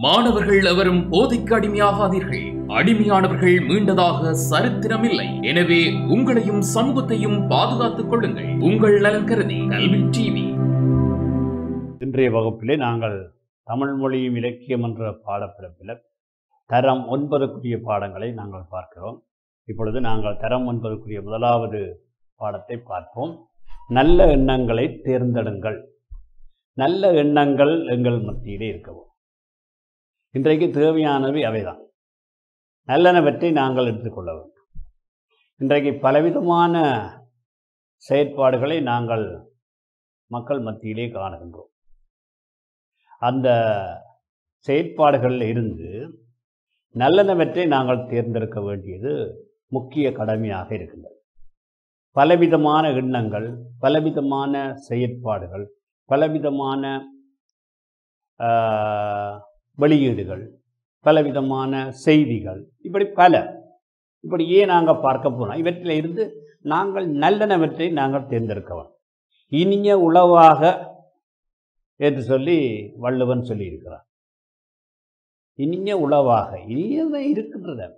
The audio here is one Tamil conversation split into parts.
மாணவர்கள் எவரும் போதைக்கு அடிமையாகாதீர்கள். அடிமையானவர்கள் மீண்டதாக சரித்திரமில்லை. எனவே உங்களையும் சமூகத்தையும் பாதுகாத்துக் கொள்ளுங்கள். உங்கள் நலன் கருதி கல்வி டிவி. இன்றைய வகுப்பிலே நாங்கள் தமிழ் மொழியும் இலக்கியம் என்ற பாடப்பிரிவில் தரம் 9க்குரிய பாடங்களை நாங்கள் பார்க்கிறோம். இப்பொழுது நாங்கள் தரம் 9க்குரிய முதலாவது பாடத்தை பார்ப்போம். நல்ல எண்ணங்களை தேர்ந்தெடுங்கள். நல்ல எண்ணங்கள் எங்கள் மத்தியிலே இருக்கவும். இன்றைக்கு தேவையானவை அவைதான். நல்லனவற்றை நாங்கள் எடுத்துக்கொள்ள வேண்டும். இன்றைக்கு பலவிதமான செயற்பாடுகளை நாங்கள் மக்கள் மத்தியிலே காணுகின்றோம். அந்த செயற்பாடுகளில் இருந்து நல்லனவற்றை நாங்கள் தேர்ந்தெடுக்க வேண்டியது முக்கிய கடமையாக இருக்கின்றது. பலவிதமான எண்ணங்கள், பலவிதமான செயற்பாடுகள், பலவிதமான வெளியீடுகள், பலவிதமான செய்திகள், இப்படியே நாங்கள் பார்க்க போனோம். இவற்றில் இருந்து நாங்கள் நல்லனவற்றை நாங்கள் தேர்ந்தெடுக்கலாம். இனிய உளவாக என்று சொல்லி வள்ளுவன் சொல்லியிருக்கிறார். இனிய உளவாக, இனியன இருக்கின்றது.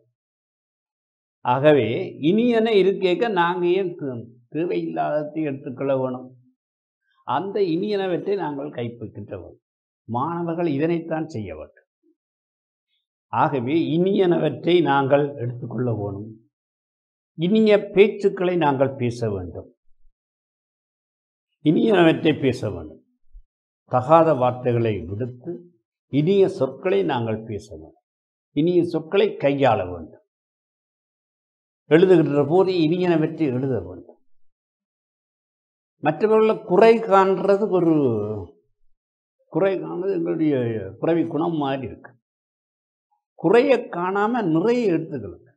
ஆகவே இனியன இருக்க நாங்கள் ஏன் தேவையில்லாததை எடுத்துக்கொள்ள வேணும்? அந்த இனியனவற்றை நாங்கள் கைப்பற்றுவோம். மாணவர்கள் இதனைத்தான் செய்ய வேண்டும். ஆகவே இனியனவற்றை நாங்கள் எடுத்துக்கொள்ள வேணும். இனிய பேச்சுக்களை நாங்கள் பேச வேண்டும். இனியனவற்றை பேச வேண்டும். தகாத வார்த்தைகளை விடுத்து இனிய சொற்களை நாங்கள் பேச வேண்டும். இனிய சொற்களை கையாள வேண்டும். எழுதுகின்ற போது இனியனவற்றை எழுத வேண்டும். மற்றவர்களை குறை காண்றது எங்களுடைய பிறவி குணம் மாதிரி இருக்கு. குறையை காணாம நிறைய எடுத்துக்களுங்க.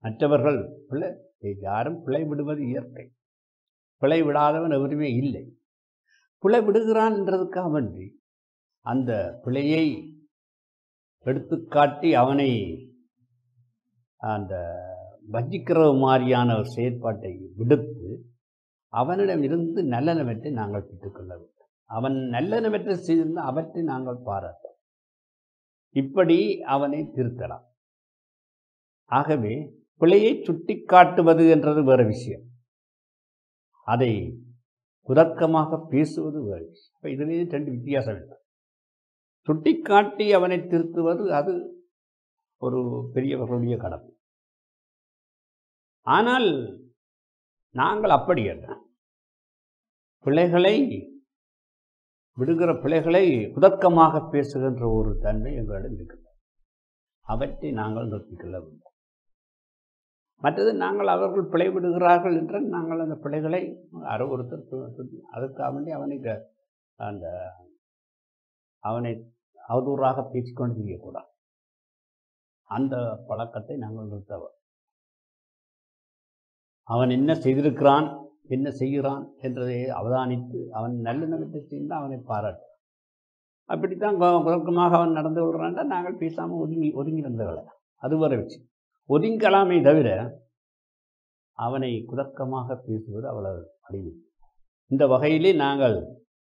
மற்றவர்கள் யாரும் பிழை விடுவது இயற்கை. பிழை விடாதவன் எவருமே இல்லை. பிழை விடுகிறான் என்றதுக்காக வேண்டி அந்த பிழையை எடுத்துக்காட்டி அவனை அந்த வஞ்சிக்கிற மாதிரியான ஒரு செயற்பாட்டை விடுத்து அவனிடம் இருந்து நல்லனவற்றை நாங்கள் பெற்றுக்கொள்ள வேண்டும். அவன் நல்லனவற்றை செய்திருந்தால் அவற்றை நாங்கள் பாராட்டோம். இப்படி அவனை திருத்தலாம். ஆகவே பிழையை சுட்டி காட்டுவது என்றது வேறு விஷயம். அதை குதர்க்கமாக பேசுவது வேறு விஷயம். இப்போ இதிலேயே 2 வித்தியாசம் இல்லை. சுட்டிக்காட்டி அவனை திருத்துவது அது ஒரு பெரியவர்களுடைய கடமை. ஆனால் நாங்கள் அப்படி அல்ல. பிள்ளைகளை விடுகிற பிள்ளைகளை குதர்க்கமாக பேசுகின்ற ஒரு தன்மை எங்களிடம் இருக்கிறது. அவற்றை நாங்கள் நிறுத்திக்கொள்ள வேண்டும். மற்றது நாங்கள் அவர்கள் பிழை விடுகிறார்கள் என்றால் நாங்கள் அந்த பிள்ளைகளை ஒருத்தர் அதுக்காக வேண்டி அவனை அவதூறாக பேசிக்கொண்டு செய்யக்கூடாது. அந்த பழக்கத்தை நாங்கள் நிறுத்தவர். அவன் என்ன செய்திருக்கிறான், என்ன செய்கிறான் என்றதை அவதானித்து அவன் நல்லெண்ணத்தை செய்தால் அவனை பாராட்டு. அப்படித்தான் குதர்க்கமாக அவன் நடந்து கொள்கிறான்டா நாங்கள் பேசாமல் ஒதுங்கி இருந்தவளை அது வர வச்சு ஒதுங்கலாமே தவிர அவனை குதர்க்கமாக பேசுவது அவ்வளவு அழிவு. இந்த வகையிலே நாங்கள்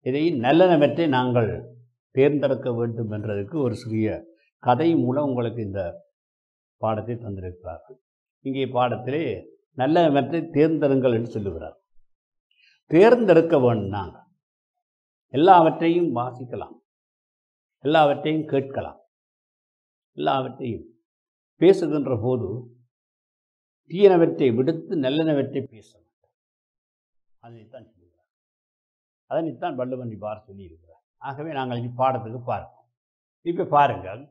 இதை நல்லனவற்றை நாங்கள் தேர்ந்தெடுக்க வேண்டும் என்றதுக்கு ஒரு சிறிய கதை மூலம் உங்களுக்கு இந்த பாடத்தை தந்திருக்கிறார்கள். இங்கே பாடத்திலே நல்லவற்றை தேர்ந்தெடுங்கள் என்று சொல்லுகிறார். தேர்ந்தெடுக்க வேண்டும். நாங்கள் எல்லாவற்றையும் வாசிக்கலாம், எல்லாவற்றையும் கேட்கலாம், எல்லாவற்றையும் பேசுகின்ற போது தீயனவற்றை விடுத்து நல்லனவற்றை பேச வேண்டும். அதனைத்தான் சொல்லுகிறார். அதனைத்தான் வள்ளுவன் இவ்வாறு சொல்லியிருக்கிறார். ஆகவே நாங்கள் இப்பாடத்துக்கு பார்ப்போம். இப்போ பாருங்கள்,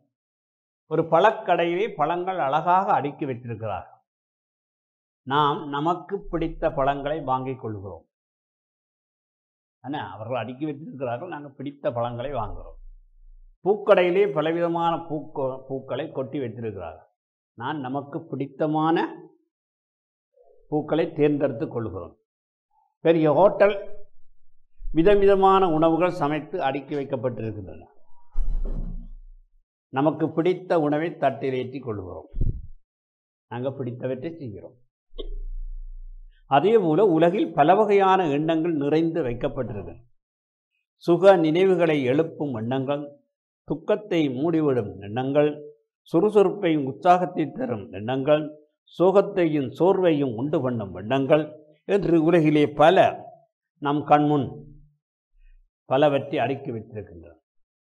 ஒரு பழக்கடையிலே பழங்கள் அழகாக அடுக்கி வைத்திருக்கிறார்கள். நாம் நமக்கு பிடித்த பழங்களை வாங்கிக் கொள்கிறோம். ஆனால் அவர்கள் அடுக்கி வைத்திருக்கிறார்கள், நாங்கள் பிடித்த பழங்களை வாங்குகிறோம். பூக்கடையிலே பலவிதமான பூக்களை கொட்டி வைத்திருக்கிறார்கள். நான் நமக்கு பிடித்தமான பூக்களை தேர்ந்தெடுத்து கொள்கிறோம். பெரிய ஹோட்டல் விதவிதமான உணவுகள் சமைத்து அடுக்கி வைக்கப்பட்டிருக்கின்றன. நமக்கு பிடித்த உணவை தட்டில் ஏற்றி கொள்கிறோம். நாங்கள் பிடித்தவற்றை செய்கிறோம். அதேபோல உலகில் பல வகையான எண்ணங்கள் நிறைந்து வைக்கப்பட்டிருக்கின்றன. சுக நினைவுகளை எழுப்பும் எண்ணங்கள், துக்கத்தை மூடிவிடும் எண்ணங்கள், சுறுசுறுப்பையும் உற்சாகத்தை தரும் எண்ணங்கள், சோகத்தையும் சோர்வையும் உண்டு பண்ணும் எண்ணங்கள் என்று உலகிலே பல நம் கண்முன் பலவற்றை அடுக்கி வைத்திருக்கின்றன,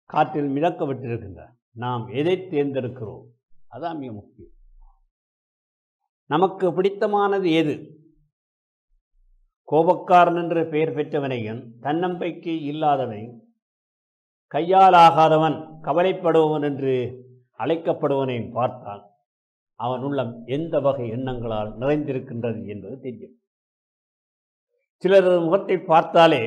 காற்றில் மிதக்க விட்டிருக்கின்றன. நாம் எதை தேர்ந்தெடுக்கிறோம்? அதான் மிக முக்கியம். நமக்கு பிடித்தமானது எது? கோபக்காரன் என்ற பெயர் பெற்றவனையும் தன்னம்பிக்கை இல்லாதவனையும் கையாலாகாதவன் கவலைப்படுபவன் என்று அழைக்கப்படுவனையும் பார்த்தால் அவன் உள்ளம் எந்த வகை எண்ணங்களால் நிறைந்திருக்கின்றது என்பது தெரியும். சிலர் முகத்தை பார்த்தாலே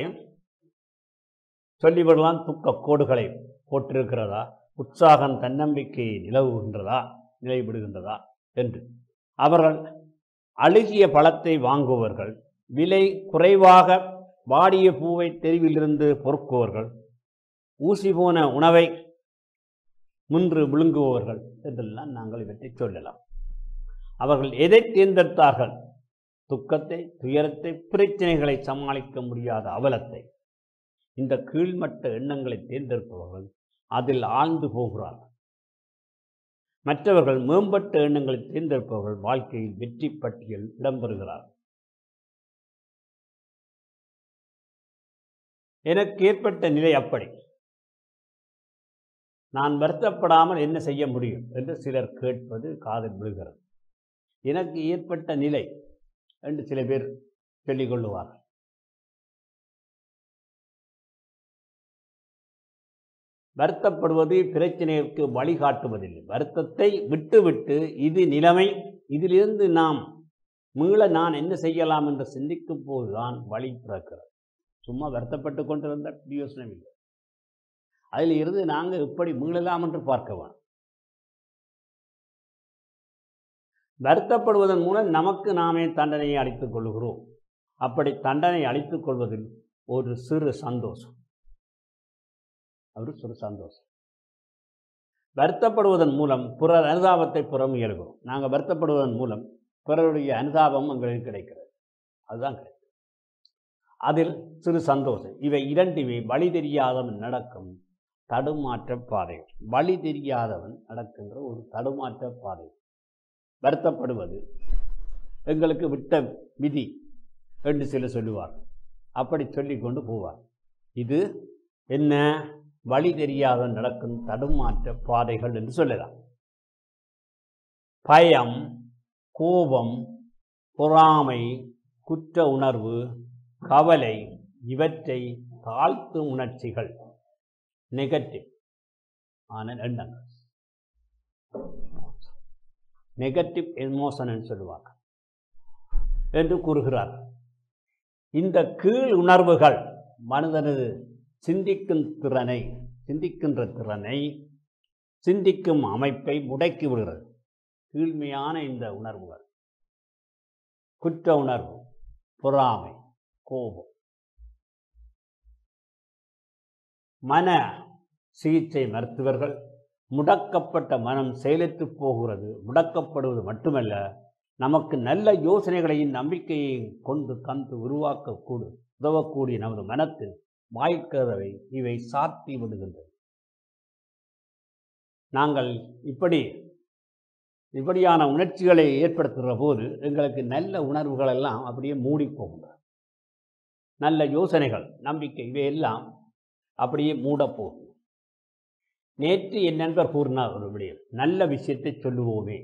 சொல்லிவிடலாம், துக்க கோடுகளை போட்டிருக்கிறதா, உற்சாகம் தன்னம்பிக்கை நிலைவிடுகின்றதா என்று. அவர்கள் அழுகிய பழத்தை வாங்குவர்கள், விலை குறைவாக வாடிய பூவை தெருவிலிருந்து பொறுக்குவர்கள், ஊசி போன உணவை முன்று விழுங்குபவர்கள் என்றெல்லாம் நாங்கள் இவற்றை சொல்லலாம். அவர்கள் எதை தேர்ந்தெடுத்தார்கள்? துக்கத்தை, துயரத்தை, பிரச்சனைகளை சமாளிக்க முடியாத அவலத்தை. இந்த கீழ்மட்ட எண்ணங்களை தேர்ந்தெடுப்பவர்கள் அதில் ஆழ்ந்து போகிறார்கள். மற்றவர்கள் மேம்பட்ட எண்ணங்களை தேர்ந்தெடுப்பவர்கள் வாழ்க்கையில் வெற்றி பட்டியல் இடம்பெறுகிறார்கள். எனக்கு ஏற்பட்ட நிலை அப்படி. நான் வருத்தப்படாமல் என்ன செய்ய முடியும் என்று சிலர் கேட்பது காதில் விழுகிறது. எனக்கு ஏற்பட்ட நிலை என்று சில பேர் சொல்லிக் கொள்ளுவார்கள். வருத்தப்படுவது பிரச்சனைக்கு வழிகாட்டுவதில்லை. வருத்தத்தை விட்டுவிட்டு இது நிலைமை, இதிலிருந்து நாம் மீள நான் என்ன செய்யலாம் என்று சிந்திக்கும் போதுதான் வழி பிறக்கிறது. சும்மா வருத்தப்பட்டு கொண்டிருந்தால் யோசனை இல்லை. அதில் இருந்து நாங்கள் எப்படி மீளலாம் என்று பார்க்க வேணும். வருத்தப்படுவதன் மூலம் நமக்கு நாமே தண்டனையை அளித்துக் கொள்கிறோம். அப்படி தண்டனை அளித்துக் கொள்வதில் ஒரு சிறு சந்தோஷம். வருத்தப்படுவதன் மூலம் பிறர் அனுதாபத்தை பெற முயல்கிறோம். நாங்கள் வருத்தப்படுவதன் மூலம் பிறருடைய அனுதாபம் எங்களுக்கு கிடைக்கிறது. அதுதான் கிடைக்கும். அதில் சிறு சந்தோஷம். இவை இரண்டுமே வழி தெரியாதவன் நடக்கும் தடுமாற்ற பாதைகள். வழி தெரியாதவன் நடக்கின்ற ஒரு தடுமாற்ற பாதை. வருத்தப்படுவது எங்களுக்கு விட்ட விதி என்று சிலர் சொல்லுவார். அப்படி சொல்லி கொண்டு போவார். இது என்ன? வழி தெரியாத நடக்கும் தடுமாற்ற பாதைகள் என்று சொல்லலாம். பயம், கோபம், பொறாமை, குற்ற உணர்வு, கவலை இவற்றை தாழ்த்தும் உணர்ச்சிகள், நெகட்டிவ் ஆன எண்ணங்கள், நெகட்டிவ் எமோஷன் என்று சொல்லுவாங்க என்று கூறுகிறார்கள். இந்த கீழ் உணர்வுகள் மனிதனது சிந்திக்கின்ற திறனை, சிந்திக்கும் அமைப்பை முடக்கி விடுகிறது. கீழ்மையான இந்த உணர்வுகள், குற்ற உணர்வு, பொறாமை, கோபம், மன சிகிச்சை மருத்துவர்கள் முடக்கப்பட்ட மனம் செயலற்று போகிறது. முடக்கப்படுவது மட்டுமல்ல, நமக்கு நல்ல யோசனைகளையும் நம்பிக்கையையும் கொண்டு தந்து உதவக்கூடிய நமது மனத்தில் வாய்க்கதவை இவை சாத்தி விடுகின்றது. நாங்கள் இப்படியான உணர்ச்சிகளை ஏற்படுத்துகிற போது எங்களுக்கு நல்ல உணர்வுகள் எல்லாம் அப்படியே மூடி போகின்றன. நல்ல யோசனைகள், நம்பிக்கை இவையெல்லாம் அப்படியே மூடப்போகும். நேற்று என் நண்பர் கூறினார் ஒரு விடயம், நல்ல விஷயத்தை சொல்லுவோமே,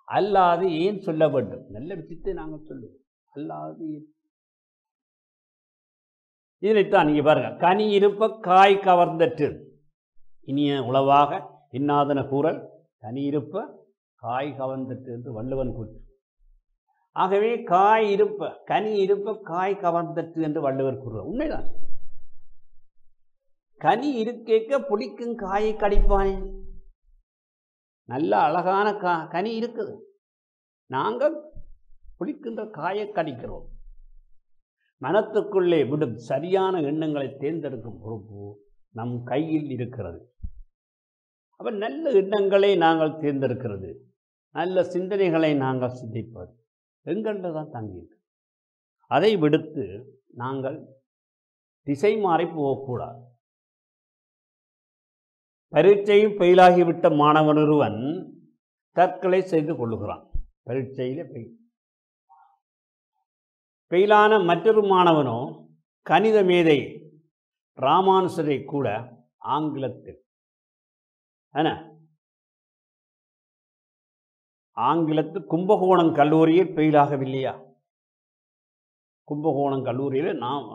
அல்லாது ஏன் சொல்ல வேண்டும்? நல்ல விஷயத்தை நாங்கள் சொல்லுவோம், அல்லாது ஏன்? இதனைத்தான் நீங்க பாருங்க, கனி இருப்ப காய் கவர்ந்தற்று இனிய உளவாக இன்னாதன கூறல், கனி இருப்ப காய் கவர்ந்தற்று என்று வள்ளுவன் கூற்று. ஆகவே கனி இருப்ப காய் கவர்ந்தற்று என்று வள்ளுவர் கூறுவார். உண்மைதான். கனி இருக்கேக்க புளிக்கும் காயை கடிப்பானே. நல்ல அழகான கனி இருக்குது, நாங்கள் புளிக்கின்ற காயை கடிக்கிறோம். மனத்துக்குள்ளே விடும் சரியான எண்ணங்களை தேர்ந்தெடுக்கும் பொறுப்பு நம் கையில் இருக்கிறது. அப்ப நல்ல எண்ணங்களை நாங்கள் தேர்ந்தெடுக்கிறது, நல்ல சிந்தனைகளை நாங்கள் சிந்திப்பது எங்கள்கிட்ட தான் தங்கியிருக்கு. அதை விடுத்து நாங்கள் திசை மாறி போகக்கூடாது. பரீட்சையும் பெயிலாகிவிட்ட மாணவன் ஒருவன் தற்கொலை செய்து கொள்ளுகிறான். பரீட்சையிலே பெயிலான மற்றொரு மாணவனோ கணித மேதை ராமானுசரை கூட ஆங்கிலத்தில் கும்பகோணம் கல்லூரியில் பெயிலாகவில்லையா? கும்பகோணம் கல்லூரியில்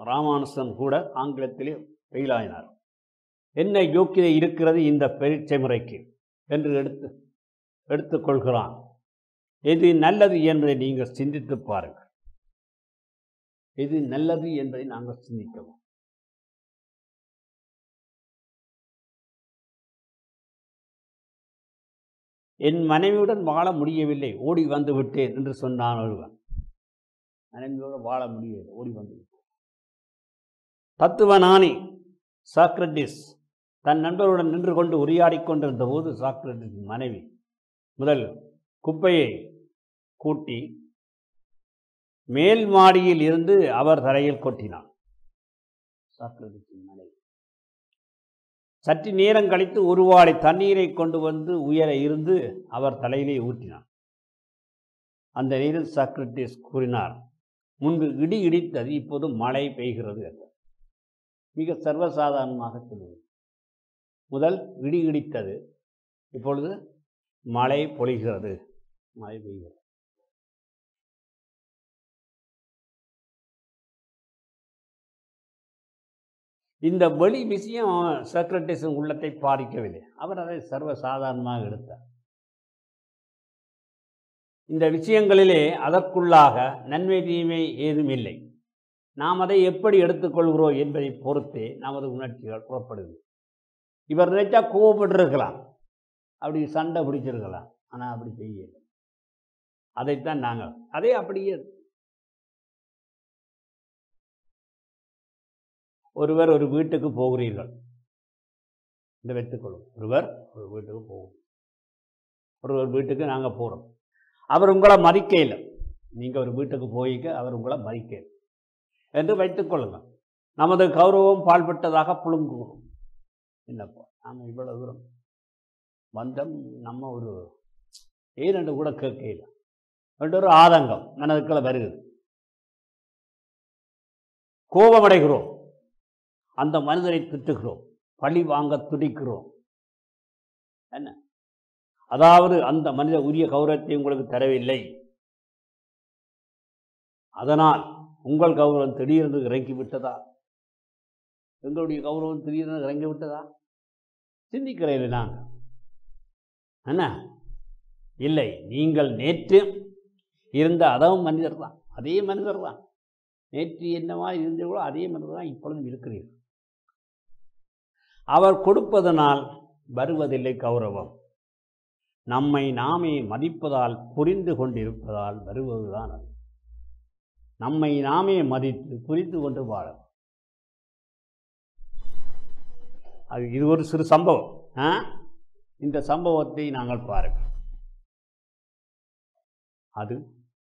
ராமானுசன் கூட ஆங்கிலத்திலே பெயிலாயினார். என்ன யோக்கியதை இருக்கிறது இந்த பரீட்சை முறைக்கு என்று எடுத்துக்கொள்கிறான். எது நல்லது என்பதை நீங்கள் சிந்தித்து பாருங்கள். எது நல்லது என்பதை நாங்கள் சிந்திக்கவும். என் மனைவியுடன் வாழ முடியவில்லை, ஓடி வந்து விட்டேன் என்று சொன்னான் ஒருவன். மனைவியோடு வாழ முடியவில்லை, ஓடி வந்து விட்டேன். தத்துவஞானி சாக்ரட்டிஸ் தன் நண்பருடன் நின்று கொண்டு உரையாடி கொண்டிருந்த போது சாக்ரட்டிஸ் மனைவி முதல் குப்பையை கூட்டி மேல் மாடியில் இருந்து அவர் தலையில் கொட்டினான். சாக்ரட்டிஸின் மனைவி சற்று நேரம் கழித்து ஒரு வாளை தண்ணீரை கொண்டு வந்து உயர இருந்து அவர் தலையிலே ஊற்றினான். அந்த நேரில் சாக்ரட்டிஸ் கூறினார், முன்பு இடி இடித்தது, இப்போது மழை பெய்கிறது என்றார். மிக சர்வசாதாரணமாக சொல்லுவது. முதல் இடி இடித்தது, இப்பொழுது மழை பொழிகிறது, மழை பெய்கிறது. இந்த வெளி விஷயம் சாக்ரட்டிஸின் உள்ளத்தை பாதிக்கவில்லை. அவர் அதை சர்வசாதாரணமாக எடுத்தார். இந்த விஷயங்களிலே அதற்குள்ளாக நன்மை தீமை ஏதும் இல்லை. நாம் அதை எப்படி எடுத்துக்கொள்கிறோம் என்பதை பொறுத்தே நமது உணர்ச்சிகள் புறப்படுது. இவர் நினைச்சா கோவப்பட்டிருக்கலாம், அப்படி சண்டை பிடிச்சிருக்கலாம், ஆனால் அப்படி செய்யலை. அதைத்தான் நாங்கள் அதே அப்படியே. ஒருவர் ஒரு வீட்டுக்கு போகிறீர்கள் இந்த வைத்துக்கொள்ளும். ஒருவர் ஒரு வீட்டுக்கு போகும், ஒருவர் வீட்டுக்கு நாங்கள் போகிறோம். அவர் உங்களை மதிக்க இல்லை, நீங்கள் ஒரு வீட்டுக்கு போய்க்க அவர் உங்களை மதிக்க இல்லை என்று வைத்துக்கொள்ளுங்கள். நமது கௌரவம் பால்பட்டதாக புழுங்குவோம். என்னப்பா நாம் இவ்வளோ தூரம் வந்தம், நம்ம ஒரு ஏனென்று கூட கேட்கல என்ற ஒரு ஆதங்கம் மனதுக்குள்ள வருகிறது. கோபமடைகிறோம், அந்த மனிதரை திட்டுகிறோம், பழி வாங்க துடிக்கிறோம். என்ன அதாவது அந்த மனித உரிய கௌரவத்தை உங்களுக்கு தரவில்லை, அதனால் உங்கள் கௌரவம் திடீரென்று இறங்கி விட்டதா, எங்களுடைய கௌரவம் திடீரென்று இறங்கி விட்டதா சிந்திக்கிறேன் நாங்கள். என்ன இல்லை, நீங்கள் நேற்று இருந்த அதவும் மனிதர் தான், அதே மனிதர் தான். நேற்று என்னவா இருந்தீர்களோ அதே மனிதர் தான் இப்பொழுதும் இருக்கிறீர்கள். அவர் கொடுப்பதனால் வருவதில்லை கௌரவம், நம்மை நாமே மதிப்பதால் புரிந்து கொண்டிருப்பதால் வருவதுதான் அது. நம்மை நாமே மதித்து புரிந்து கொண்டு வாழ. அது இது ஒரு சிறு சம்பவம். இந்த சம்பவத்தை நாங்கள் பாருங்கள். அது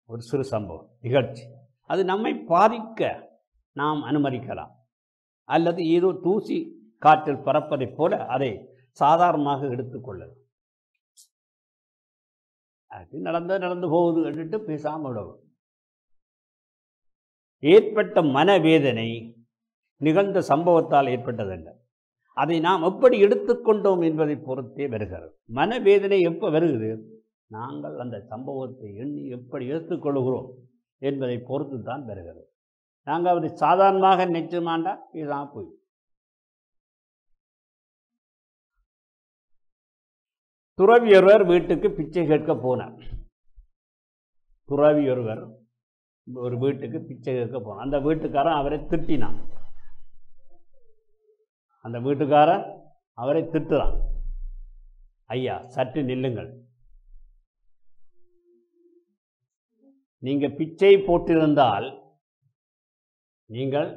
ஒரு சிறு சம்பவம் நிகழ்ச்சி. அது நம்மை பாதிக்க நாம் அனுமதிக்கலாம், அல்லது ஏதோ தூசி காற்றில் பறப்பதைப் போல அதை சாதாரணமாக எடுத்துக்கொள்ளலாம். அது நடந்து போகுது என்றுட்டு பேசாமல் விடவும். ஏற்பட்ட மனவேதனை நிகழ்ந்த சம்பவத்தால் ஏற்பட்டதல்ல, அதை நாம் எப்படி எடுத்துக்கொண்டோம் என்பதை பொறுத்தே வருகிறது. மனவேதனை எப்போ வருகிறது, நாங்கள் அந்த சம்பவத்தை எண்ணி எப்படி எடுத்துக்கொள்கிறோம் என்பதை பொறுத்து தான் வருகிறது. நாங்கள் அதை சாதாரணமாக நிச்சயமாண்டா இதுதான் போய். துறவி ஒருவர் வீட்டுக்கு பிச்சை கேட்க போனார். துறவி ஒருவர் ஒரு வீட்டுக்கு பிச்சை கேட்க போனார். அந்த வீட்டுக்காரன் அவரை திட்டினான். அந்த வீட்டுக்காரன் அவரை திட்டுறான். ஐயா சற்று நில்லுங்கள், நீங்கள் பிச்சை போட்டிருந்தால், நீங்கள்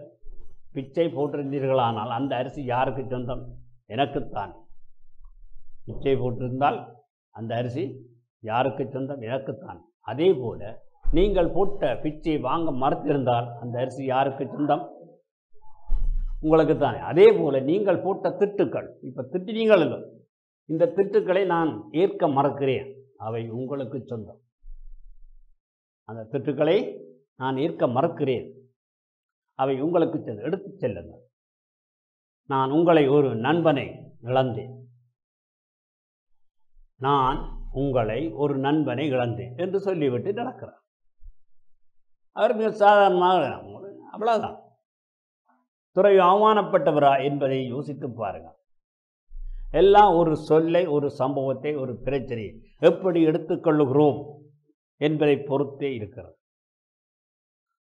பிச்சை போட்டிருந்தீர்களானால் அந்த அரிசி யாருக்கு சொந்தம்? எனக்குத்தான். பிச்சை போட்டிருந்தால் அந்த அரிசி யாருக்கு சொந்தம்? எனக்குத்தான். அதே போல நீங்கள் போட்ட பிச்சை வாங்க மறுத்திருந்தால் அந்த அரிசி யாருக்கு சொந்தம்? உங்களுக்குத்தானே. அதே போல நீங்கள் போட்ட திட்டுக்கள், இப்போ திட்டினீங்கள் இல்லை, இந்த திட்டுக்களை நான் ஏற்க மறுக்கிறேன், அவை உங்களுக்கு சொந்தம். அந்த திட்டுக்களை நான் ஏற்க மறுக்கிறேன், அவை உங்களுக்கு எடுத்துச் செல்லுங்கள். நான் உங்களை ஒரு நண்பனை இழந்தேன், நான் உங்களை ஒரு நண்பனை இழந்தேன் என்று சொல்லிவிட்டு நடக்கிறார். அவர் மிக சாதாரணமாக அவ்வளவுதான். துறை அவமானப்பட்டவரா என்பதை யோசித்து பாருங்கள். எல்லாம் ஒரு சொல்லை, ஒரு சம்பவத்தை, ஒரு பிரச்சனையை எப்படி எடுத்துக்கொள்ளுகிறோம் என்பதை பொறுத்தே இருக்கிறது.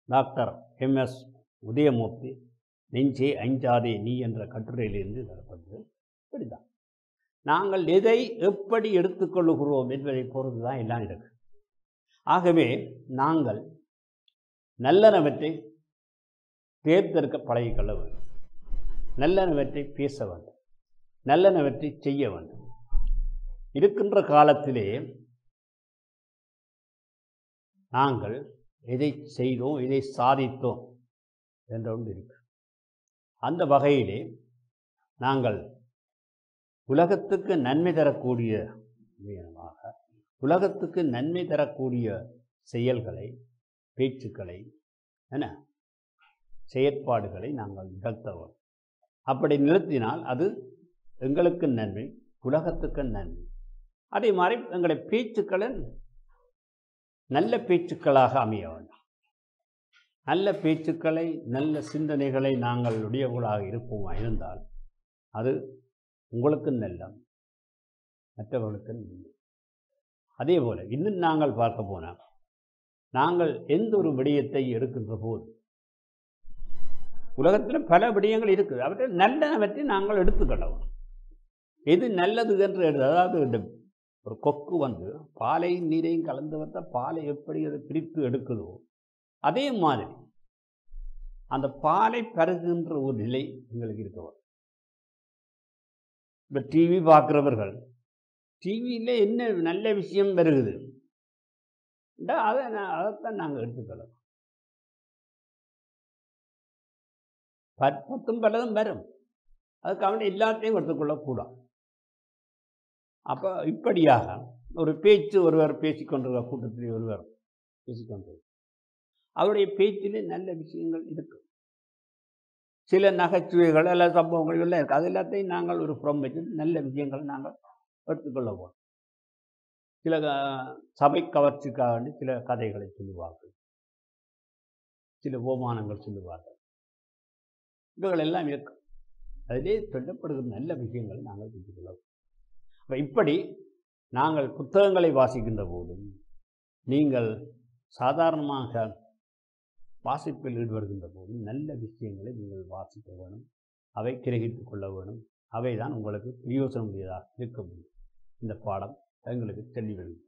டாக்டர் MS உதயமூர்த்தி நெஞ்சே அஞ்சாதே நீ என்ற கட்டுரையிலிருந்து நடப்பது இப்படிதான். நாங்கள் எதை எப்படி எடுத்துக்கொள்ளுகிறோம் என்பதை பொறுத்து தான் எல்லாம் இருக்கு. ஆகவே நாங்கள் நல்லனவற்றை தேர்ந்தெடுக்க பழகிக்கொள்ள வேண்டும், நல்லனவற்றை பேச வேண்டும், நல்லனவற்றை செய்ய வேண்டும். இருக்கின்ற காலத்திலே நாங்கள் எதை செய்தோம், எதை சாதித்தோம் என்ற ஒன்று இருக்கு. அந்த வகையிலே நாங்கள் உலகத்துக்கு நன்மை தரக்கூடிய உலகத்துக்கு நன்மை தரக்கூடிய செயல்களை, பேச்சுக்களை, செயற்பாடுகளை நாங்கள் நிகழ்த்தவோம். அப்படி நிறுத்தினால் அது எங்களுக்கு நன்மை, உலகத்துக்கு நன்மை. அதே மாதிரி எங்களை பேச்சுக்களை நல்ல பேச்சுக்களாக அமைய வேண்டும். நல்ல பேச்சுக்களை, நல்ல சிந்தனைகளை நாங்கள் உடையவர்களாக இருப்போமா இருந்தால் அது உங்களுக்கு நல்ல, மற்றவர்களுக்கு நல்ல. அதே போல இன்னும் நாங்கள் பார்க்க போனால், நாங்கள் எந்த ஒரு விடயத்தை எடுக்கின்ற போது உலகத்தில் பல விடயங்கள் இருக்குது, அவற்றை நல்லவற்றை நாங்கள் எடுத்துக்கொள்ளவும். எது நல்லது என்று அதாவது ஒரு கொக்கு பாலையும் நீரையும் கலந்து வந்த பாலை எப்படி அதை பிரித்து எடுக்குதோ அதே மாதிரி அந்த பாலை பருகுகின்ற ஒரு நிலை எங்களுக்கு இருக்கவும். இப்போ டிவி பார்க்குறவர்கள் டிவியில் என்ன நல்ல விஷயம் வருகுது அதைத்தான் நாங்கள் எடுத்துக்கலாம். பத்தும் பலதும் வரும், அதுக்காக எல்லாத்தையும் எடுத்துக்கொள்ளக்கூடாது. அப்போ இப்படியாக ஒரு பேச்சு, ஒருவர் பேசிக்கொண்டிருக்கிற கூட்டத்தில் ஒருவர் பேசிக்கொண்டிருக்க, அவருடைய பேச்சிலே நல்ல விஷயங்கள் இருக்கு, சில நகைச்சுவைகள் அல்ல சம்பவங்கள் எல்லாம் இருக்குது. அது எல்லாத்தையும் நாங்கள் ஒரு புறம் வச்சு நல்ல விஷயங்களை நாங்கள் எடுத்துக்கொள்ள போகிறோம். சில சபை கவர்ச்சிக்காக வேண்டி சில கதைகளை சொல்லுவார்கள், சில ஓமானங்கள் சொல்லுவார்கள், இவைகள் எல்லாம் இருக்கும். அதிலே சொல்லப்படுகிற நல்ல விஷயங்களை நாங்கள் எடுத்துக்கொள்ள. இப்படி நாங்கள் புத்தகங்களை வாசிக்கின்ற போதும், நீங்கள் சாதாரணமாக வாசிப்பில் ஈடுபடுகின்ற போதும் நல்ல விஷயங்களை நீங்கள் வாசிக்க வேணும், அவை கிரகித்துக் கொள்ள வேணும். அவை தான் உங்களுக்கு பிரயோசனம் உடையதாக இருக்க முடியும். இந்த பாடம் எங்களுக்கு தெளிவரும்.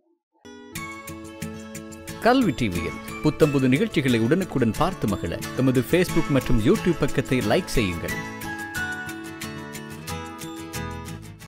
கல்வி டிவியில் புத்தம்புது நிகழ்ச்சிகளை உடனுக்குடன் பார்த்து மகிழ எமது Facebook மற்றும் YouTube பக்கத்தை லைக் செய்யுங்கள்.